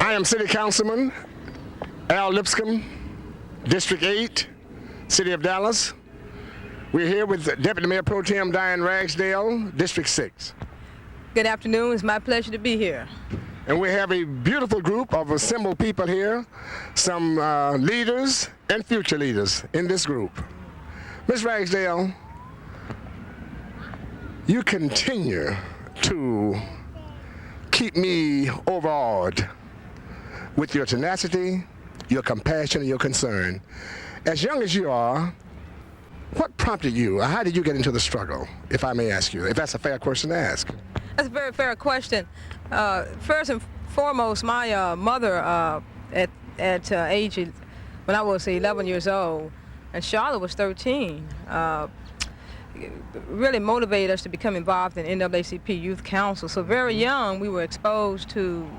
I am City Councilman Al Lipscomb, District 8, City of Dallas. We're here with Deputy Mayor Pro Tem Diane Ragsdale, District 6. Good afternoon. It's my pleasure to be here. And we have a beautiful group of assembled people here, some leaders and future leaders in this group. Ms. Ragsdale, you continue to keep me overawed with your tenacity, your compassion, and your concern. As young as you are, what prompted you, or how did you get into the struggle, if I may ask you, if that's a fair question to ask? That's a very fair question. First and foremost, my mother, at age, when I was 11 years old, and Charlotte was 13, really motivated us to become involved in NAACP Youth Council. So very young, we were exposed to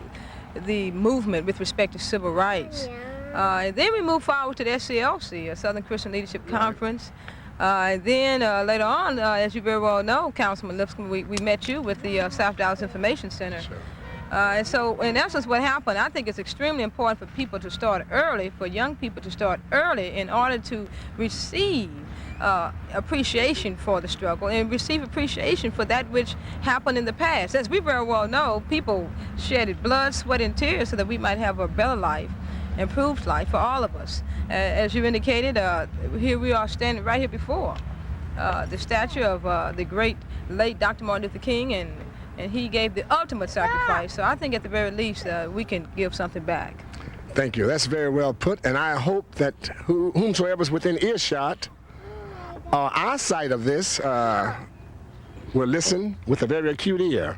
the movement with respect to civil rights. And then we moved forward to the SCLC, a Southern Christian Leadership Conference. And then later on, as you very well know, Councilman Lipscomb, we met you with the South Dallas Information Center. Sure. And so in essence what happened, I think it's extremely important for people to start early, for young people to start early in order to receive appreciation for the struggle and receive appreciation for that which happened in the past. As we very well know, people shedded blood, sweat, and tears so that we might have a better life, improved life for all of us. As you indicated, here we are standing right here before the statue of the great late Dr. Martin Luther King, and he gave the ultimate sacrifice. So I think at the very least we can give something back. Thank you. That's very well put, and I hope that whomsoever's within earshot or eyesight of this will listen with a very acute ear.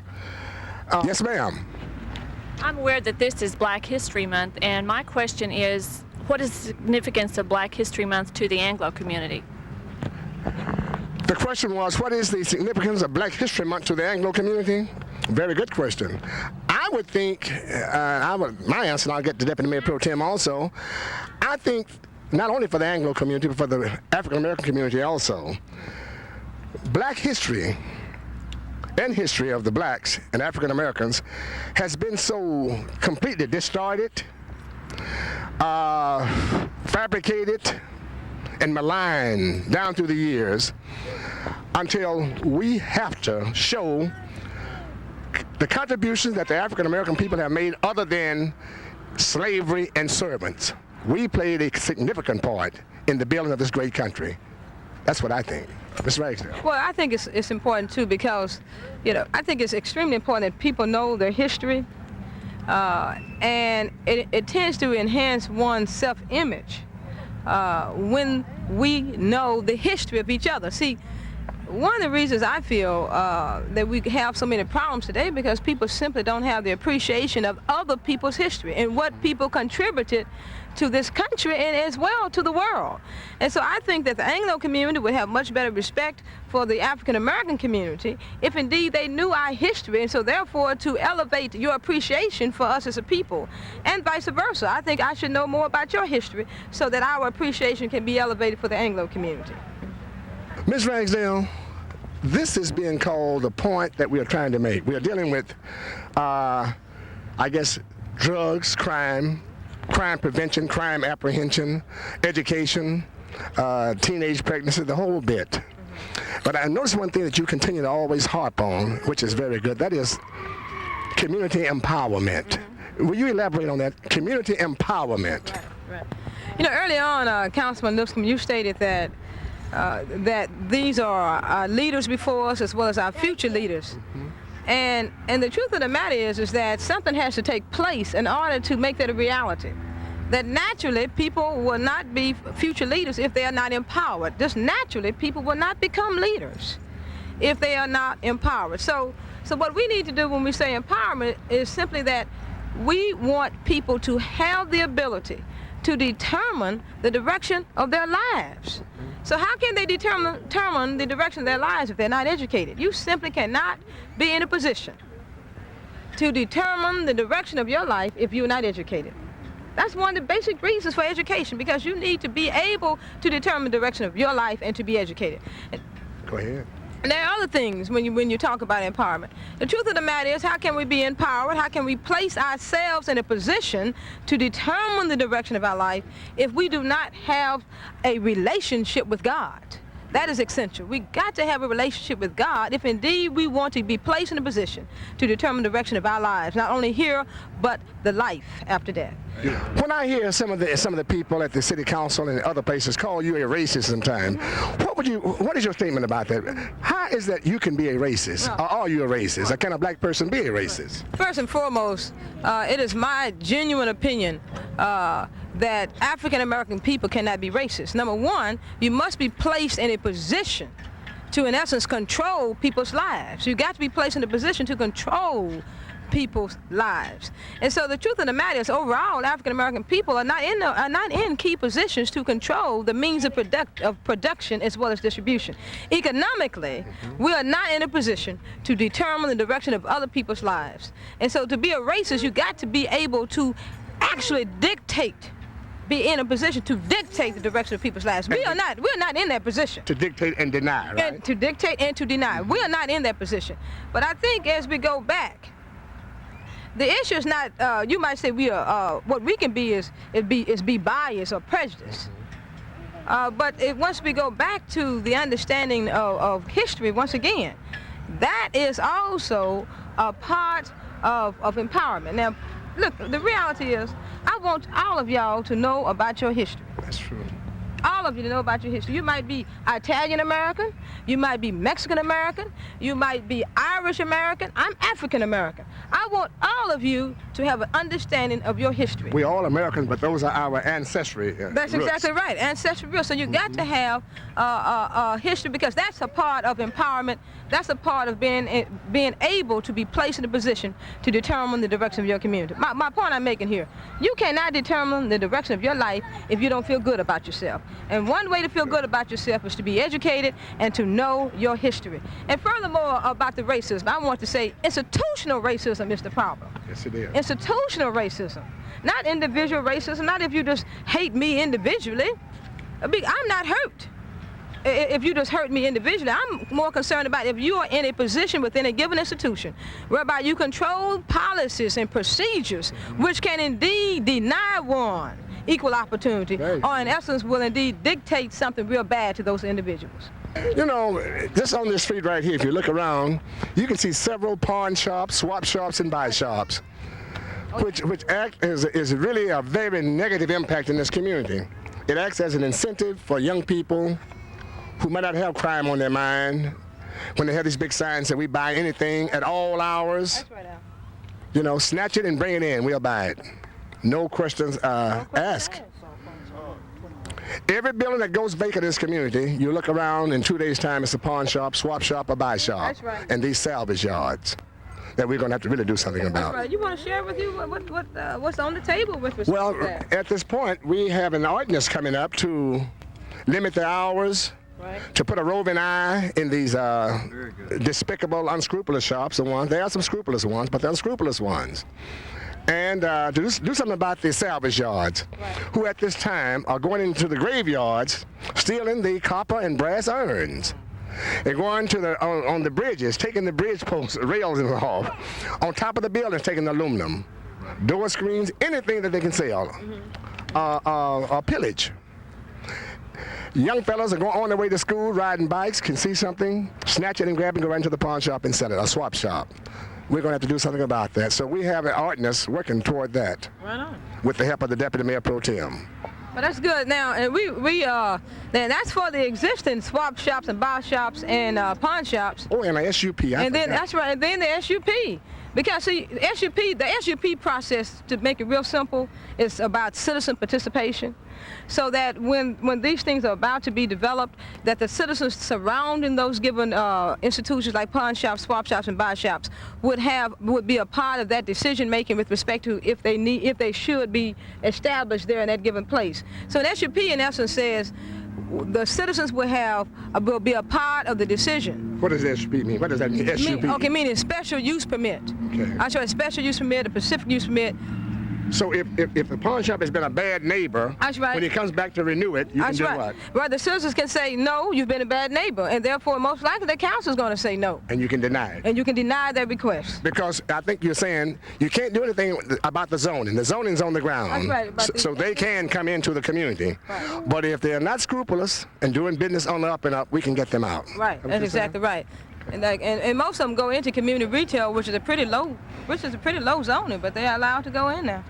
Yes, ma'am. I'm aware that this is Black History Month, and my question is, what is the significance of Black History Month to the Anglo community? The question was, what is the significance of Black History Month to the Anglo community? Very good question. I would think, my answer, and I'll get to Deputy Mayor Pro Tem also, I think not only for the Anglo community, but for the African American community also, Black history and history of the blacks and African Americans has been so completely distorted, fabricated, and maligned down through the years until we have to show the contributions that the African American people have made other than slavery and servants. We played a significant part in the building of this great country. That's what I think. Ms. Ragsdale. Well, I think it's important too, because, you know, I think it's extremely important that people know their history, and it tends to enhance one's self-image when we know the history of each other. See, one of the reasons I feel that we have so many problems today, because people simply don't have the appreciation of other people's history and what people contributed to this country and as well to the world. And so I think that the Anglo community would have much better respect for the African American community if indeed they knew our history, and so therefore to elevate your appreciation for us as a people, and vice versa. I think I should know more about your history so that our appreciation can be elevated for the Anglo community. Ms. Ragsdale, this is being called the point that we are trying to make. We are dealing with, I guess, drugs, crime prevention, crime apprehension, education, teenage pregnancy, the whole bit. But I noticed one thing that you continue to always harp on, which is very good. That is community empowerment. Will you elaborate on that? Community empowerment. Right. You know, early on, Councilman Lipscomb, you stated that that these are our leaders before us as well as our future leaders. And the truth of the matter is that something has to take place in order to make that a reality. That naturally people will not be future leaders if they are not empowered. Just naturally people will not become leaders if they are not empowered. So what we need to do when we say empowerment is simply that we want people to have the ability to determine the direction of their lives. So how can they determine the direction of their lives if they're not educated? You simply cannot be in a position to determine the direction of your life if you're not educated. That's one of the basic reasons for education, because you need to be able to determine the direction of your life and to be educated. Go ahead. And there are other things when you talk about empowerment. The truth of the matter is, how can we be empowered? How can we place ourselves in a position to determine the direction of our life if we do not have a relationship with God? That is essential. We got to have a relationship with God if indeed we want to be placed in a position to determine the direction of our lives, not only here, but the life after death. When I hear some of the people at the city council and other places call you a racist sometimes, what is your statement about that? How is that you can be a racist, or are you a racist? Or can a black person be a racist? First and foremost, it is my genuine opinion that African American people cannot be racist. Number one, you must be placed in a position to, in essence, control people's lives. You got to be placed in a position to control people's lives. And so the truth of the matter is, overall, African American people are not in key positions to control the means of production as well as distribution. Economically, we are not in a position to determine the direction of other people's lives. And so to be a racist, you got to be able to actually be in a position to dictate the direction of people's lives. We're not in that position. To dictate and deny, right? And to dictate and to deny. We are not in that position. But I think as we go back, the issue is not, you might say what we can be is be biased or prejudiced. But once we go back to the understanding of history, once again, that is also a part of empowerment. Now, look, the reality is, I want all of y'all to know about your history. That's true. All of you to know about your history. You might be Italian American, you might be Mexican American, you might be Irish American, I'm African American. I want all of you to have an understanding of your history. We're all Americans, but those are our ancestry That's roots. exactly right, ancestry roots. So you got to have history, because that's a part of empowerment. That's a part of being able to be placed in a position to determine the direction of your community. My point I'm making here, you cannot determine the direction of your life if you don't feel good about yourself. And one way to feel good about yourself is to be educated and to know your history. And furthermore, about the racism, I want to say institutional racism is the problem. Yes, it is. Institutional racism, not individual racism, not if you just hate me individually. I'm not hurt if you just hurt me individually. I'm more concerned about if you are in a position within a given institution whereby you control policies and procedures which can indeed deny one equal opportunity, or in essence will indeed dictate something real bad to those individuals. You know, just on this street right here, if you look around, you can see several pawn shops, swap shops, and buy shops, which act is really a very negative impact in this community. It acts as an incentive for young people who might not have crime on their mind when they have these big signs that we buy anything at all hours. That's right, Al. You know, snatch it and bring it in, we'll buy it. No questions asked. Every building that goes vacant in this community, you look around, in 2 days' time, it's a pawn shop, swap shop, or buy shop. That's right. And these salvage yards that we're going to have to really do something about. That's right. You want to share with you what's on the table with respect Well, to that? at this point, we have an ordinance coming up to limit the hours, to put a roving eye in these despicable, unscrupulous shops. There are some scrupulous ones, but they're unscrupulous ones. And to do something about the salvage yards, who at this time are going into the graveyards, stealing the copper and brass urns. They're going to on the bridges, taking the bridge posts, rails off. On top of the buildings, taking the aluminum. Door screens, anything that they can sell, or pillage. Young fellas are going on their way to school, riding bikes, can see something, snatch it and grab it and go right into the pawn shop and sell it, a swap shop. We're going to have to do something about that. So we have an ordinance working toward that. Right on. With the help of the Deputy Mayor Pro Tem. Well, that's good. Now, and then that's for the existing swap shops and buy shops and pawn shops. Oh, and a SUP. And then that's right. And then the SUP. Because see, the SUP process, to make it real simple, is about citizen participation. So that when these things are about to be developed, that the citizens surrounding those given institutions like pawn shops, swap shops, and buy shops would be a part of that decision making with respect to if they should be established there in that given place. So an SUP in essence says the citizens will be a part of the decision. What does SUP mean? What does that mean? SUP? Okay, meaning special use permit. Okay. I show a special use permit, a specific use permit, So if the pawn shop has been a bad neighbor, That's right. when he comes back to renew it, you That's can do right. what? Right, the citizens can say, no, you've been a bad neighbor, and therefore, most likely, the council's going to say no. And you can deny it. And you can deny their request. Because I think you're saying you can't do anything about the zoning. The zoning's on the ground. That's right. So they can come into the community. Right. But if they're not scrupulous and doing business on the up and up, we can get them out. Right, that's exactly right. And most of them go into community retail, which is a pretty low zoning, but they're allowed to go in there.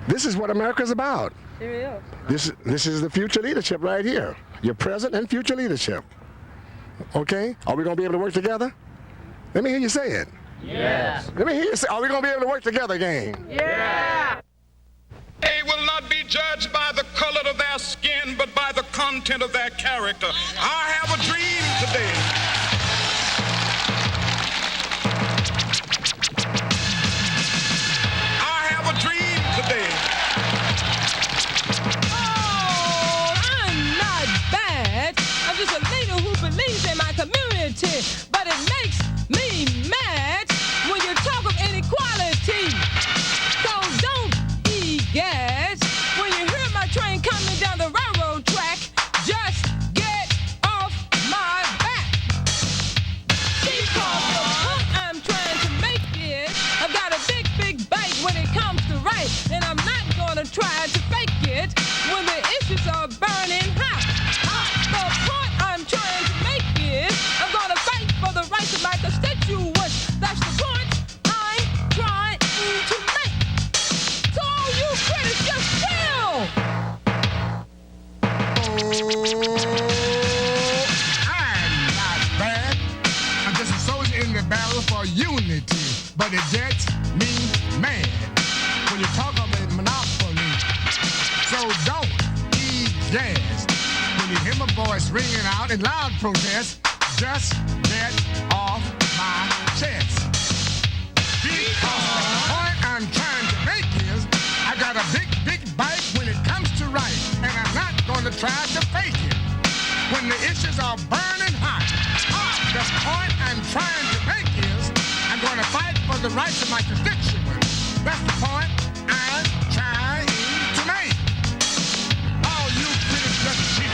This is what America's about. Sure is. This is the future leadership right here. Your present and future leadership. Okay? Are we going to be able to work together? Let me hear you say it. Yes. Let me hear you say, are we going to be able to work together, gang? Yeah. They will not be judged by the color of their skin, but by the content of their character. I have a dream today. Oh, I'm not bad. I'm just a leader who believes in my community. But it makes me mad when you talk of inequality. So don't gas when you hear my train coming down the railroad track. Just get off my back. Because the point I'm trying to make is I've got a big bite when it comes to right, and I'm not gonna try to fake it when the issues are burning hot. The point I'm trying to make is I'm gonna fight for the rights of my constituents. That's the point I'm trying to make. So all you critics, just chill. I'm not bad. I'm just a soldier in the battle for unity. But it gets me mad when you talk of a monopoly. So don't be gassed when you hear my voice ringing out in loud protest. Just get off my chest. Because the point I'm trying to make is I got a big bite when it comes to right, and I'm not going to try to fake it when the issues are burning hot. The point I'm trying to make is I'm going to fight for the rights of my constituents. That's the point I'm trying to make. All you critics just cheat.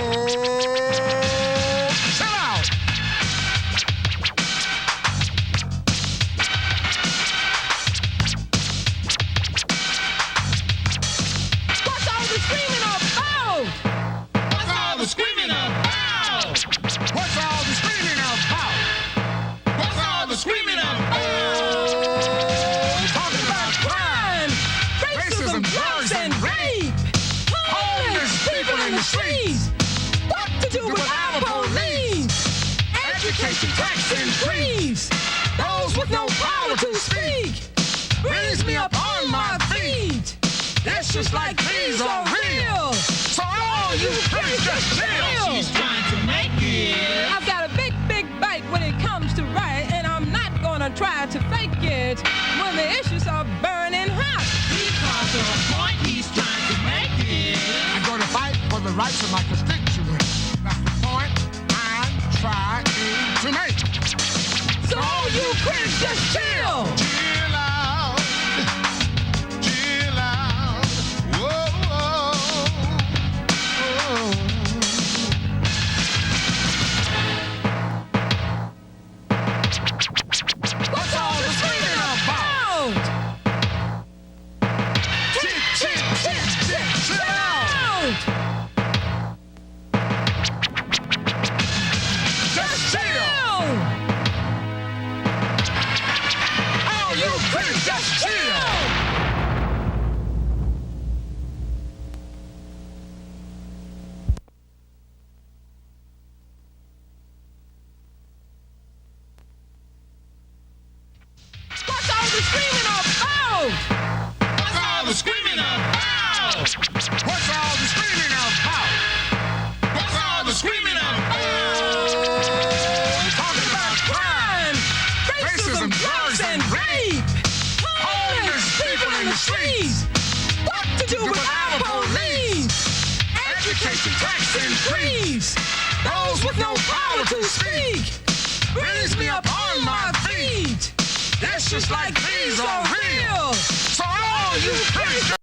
Oh, chill out. What's all the screaming about? What's all the screaming about? What's all the screaming about? What's all the screaming about? Talking about Crime, racism, drugs, and rape. Homeless people in the streets. What to do with our police? Education tax increase. Those with no power to speak. Brings me up on my feet. Issues like these are real. So all you critics just chill. She's trying to make it. I've got a big bite when it comes to right, and I'm not gonna try to fake it when the issues are burning hot. Because of the point he's trying to make it. I'm going to fight for the rights of my constituents. That's the point I'm trying to make. So all you critics just chill. Chill out. Chill out. Whoa, whoa, whoa. What's all the screaming about? Chill out. Just chill. All you critics just chill. What's all the screaming about? What's all the screaming about? What's all the screaming about? What's all the screaming about? Talking about Crime, racism, drugs, and rape. Homeless people in the streets. What to do with our police? Education tax increase. Those with no power to speak. Brings me up on my feet. Issues like these are real. So all you Christians